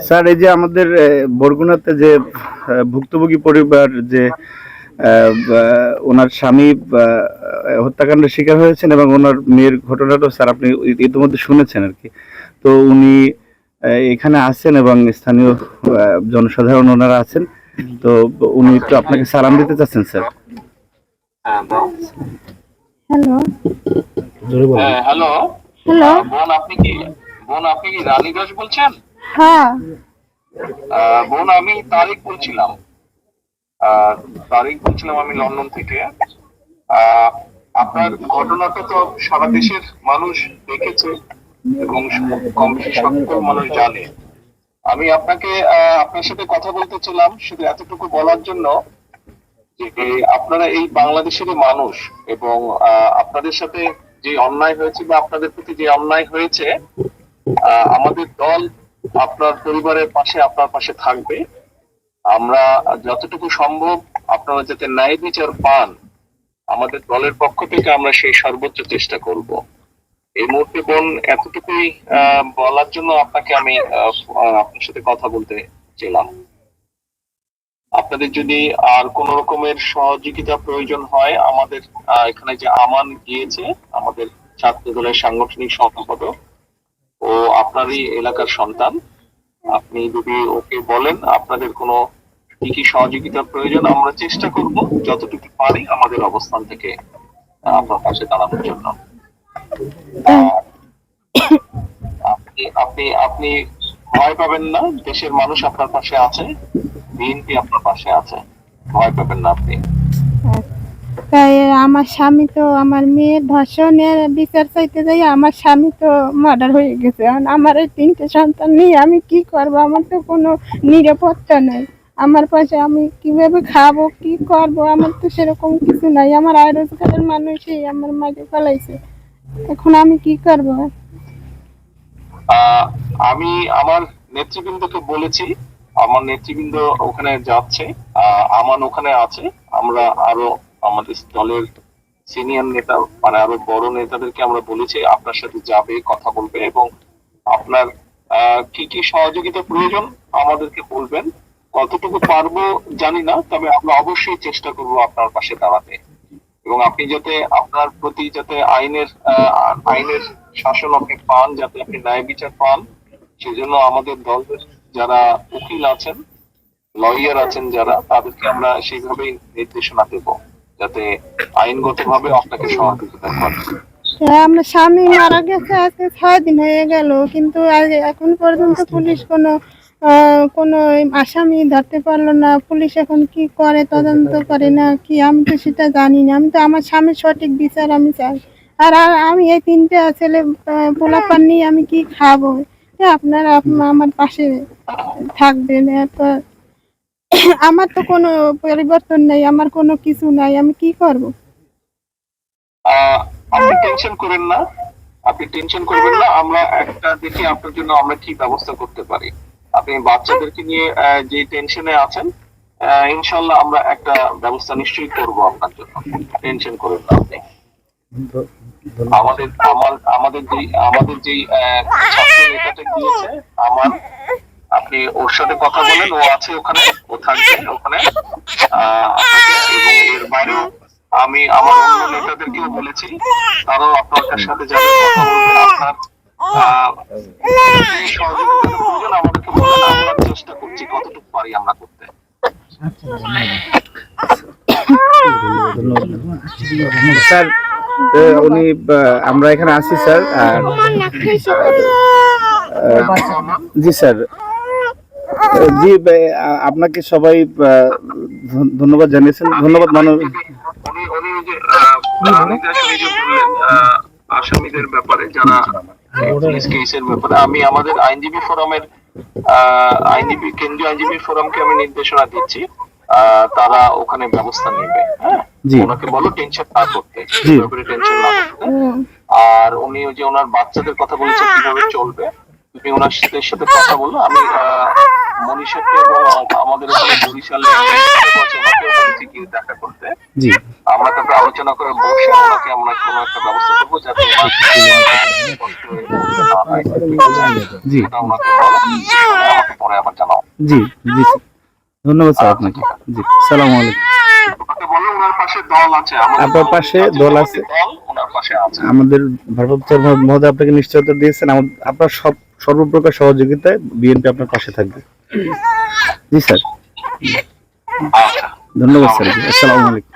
Sir, এই যে আমাদের বরগুনাতে যে ভুক্তভোগী পরিবার যে ওনার স্বামী হত্যাকাণ্ডের শিকার হয়েছেন এবং ওনার মেয়ের ঘটনাটা স্যার আপনি ইতিমধ্যে শুনেছেন আর কি। তো উনি এখানে আছেন এবং স্থানীয় জনসাধারণ ওনারা আছেন। তো উনি একটু আপনাকে সালাম দিতে চাচ্ছেন স্যার। Hello hello. হ্যালো। বোন আপনি কি রানী দাস বলছেন? হ্যাঁ। বোন আমি তারিক বলছিলাম। আমি লন্ডন থেকে। আপনার ঘটনাটা তো সারা দেশের মানুষ দেখেছে এবং কম বেশি সকল মানুষ জানে। আমি আপনার সাথে কথা বলতে ছিলাম শুধু এতটুকু বলার জন্য যে আপনারা এই বাংলাদেশের মানুষ এবং আপনাদের সাথে যে অন্যায় হয়েছে বা আপনাদের প্রতি যে অন্যায় হয়েছে, আমাদের দল আপনার পরিবারের পাশে আপনার পাশে থাকবে। আমরা যতটুকু সম্ভব আপনারা যাতে ন্যায় বিচার পান, আমাদের দলের পক্ষ থেকে আমরা সেই সর্বোচ্চ চেষ্টা করব। এই মুহূর্তে বোন এতটুকুই বলার জন্য আপনাকে আমি আপনার সাথে কথা বলতে ছিলাম। আপনাদের যদি আর কোন রকমের সহযোগিতা প্রয়োজন হয়, আমাদের এখানে যে আমান গিয়েছে, আমাদের ছাত্র দলের সাংগঠনিক সম্পাদক, ও আপনারই এলাকার সন্তান। আপনি যদি ওকে বলেন আপনাদের কোনো কি কি সহযোগিতার প্রয়োজন, আমরা চেষ্টা করব যতটুকু পারি আমাদের অবস্থান থেকে আপনার পাশে দাঁড়ানোর জন্য। আপনি আপনি আপনি ভয় পাবেন না, দেশের মানুষ আপনার পাশে আছে, বিএনপি আপনার পাশে আছে, ভয় পাবেন না আপনি। তাই আমার স্বামী তো আমার মেয়ের ধর্ষণের বিচার চাইতে যাই আমার স্বামী তো মার্ডার হয়ে গেছে। এখন আমার এই 3টে সন্তান নিয়ে আমি কি করব? আমার তো কোনো নিরাপত্তা নেই। আমার পাশে আমি কিভাবে খাবো, কি করব? আমার তো সেরকম কিছু নাই। আমার আয় রোজগারের মানুষই আমার মাকে ফেলাইছে। এখন আমি কি করব? আমি আমার নেতৃবৃন্দকে বলেছি, আমার নেতৃবৃন্দ ওখানে যাচ্ছে, আমান ওখানে আছে। আমরা আরো আমাদের দলের সিনিয়র নেতা মানে আরো বড় নেতাদেরকে আমরা বলেছি আপনার সাথে যাবে, কথা বলবে এবং আপনার কি কি সহযোগিতা প্রয়োজন আমাদেরকে বলবেন। কতটুকু পারবো জানি না, তবে আমরা অবশ্যই চেষ্টা করব আপনার পাশে দাঁড়াতে এবং আপনি যাতে আপনার প্রতি যাতে আইনের শাসন আপনি পান, যাতে আপনি ন্যায় বিচার পান, সেজন্য আমাদের দলের যারা উকিল আছেন, লয়ার আছেন যারা, তাদেরকে আমরা সেইভাবেই নির্দেশনা দেব যাতে আইনগতভাবে আপনাকে সহযোগিতা করে। আমার স্বামী মারা গেছে আজকে 6 দিন হয়ে গেল, কিন্তু এখন পর্যন্ত পুলিশ কোনো আসামি ধরতে পারলো না। পুলিশ এখন কি করে, তদন্ত করে না কি, আমি তো সেটা জানি না। আমি তো আমার স্বামীর সঠিক বিচার আমি চাই। আর আমি এই 3টে ছেলে পোলাপান নিয়ে আমি কি খাবো? আপনারা আমার পাশে থাকবেন। আমার তো কোনো পরিবর্তন নেই, আমার কোনো কিছু নাই, আমি কি করব? আপনি টেনশন করেন না, আপনি টেনশন করবেন না। আমরা একটা দেখি আপনার জন্য আমরা কি ব্যবস্থা করতে পারি। আপনি বাচ্চাদেরকে নিয়ে যে টেনশনে আছেন, ইনশাল্লাহ আমরা একটা ব্যবস্থা নিশ্চয়ই করব আপনার জন্য, টেনশন করবেন না আপনি। আমাদের যেই ছাত্র নেতাটা গিয়েছে আমার, আপনি ওর সাথে কথা বলেন, ও আছে ওখানে, ও থাকবে ওখানে এবং এর বাইরেও আমি আমার অন্য নেতাদেরকেও বলেছি, তারাও আপনার সাথে যাবে, কথা বলবে। আপনার সহযোগিতার প্রয়োজন আমাদেরকে বলেন, আমরা চেষ্টা করছি কতটুকু পারি আমরা করতে। স্যার, উনি আমরা এখানে আছি স্যার। জি স্যার, জি আপনাকে সবাই ধন্যবাদ জানিয়েছেন। ধন্যবাদ আসামিদের ব্যাপারে যারা কেসের ব্যাপারে আমি আমাদের কেন্দ্রীয় আইনজীবী ফোরামকে আমি নির্দেশনা দিচ্ছি, তারা ওখানে ব্যবস্থা নেবে। হ্যাঁ, ওনাকে বলো টেনশন না করতে, টেনশন না করতে। আর উনি যে ওনার বাচ্চাদের কথা বলেছে কিভাবে চলবে, তুমি ওনার সাথে কথা বলো। আমি মনীষকে এবং আমাদের ওখানে বরিশালে বলেছি কি দেখা করতে। জি আমরা তারপরে আলোচনা করে বসে ওনাকে আমরা কোনো একটা ব্যবস্থা করবো যাতে জি ওটা ওনাকে বলো, আমাকে পরে আবার জানাও। জি জি স্যার, ধন্যবাদ স্যার আপনাকে। জি আসসালামু আলাইকুম। ওনাকে বলো ওনার পাশে দল আছে, আপনার পাশে দল আছে, দল ওনার পাশে আছে। আমাদের ভারপ্রাপ্ত চেয়ারম্যান মহোদয় আপনাকে নিশ্চয়তা দিয়েছেন, আপনার সর্বপ্রকার সহযোগিতায় বিএনপি আপনার পাশে থাকবে। জি স্যার, আচ্ছা, ধন্যবাদ স্যার। জি আসসালামু আলাইকুম।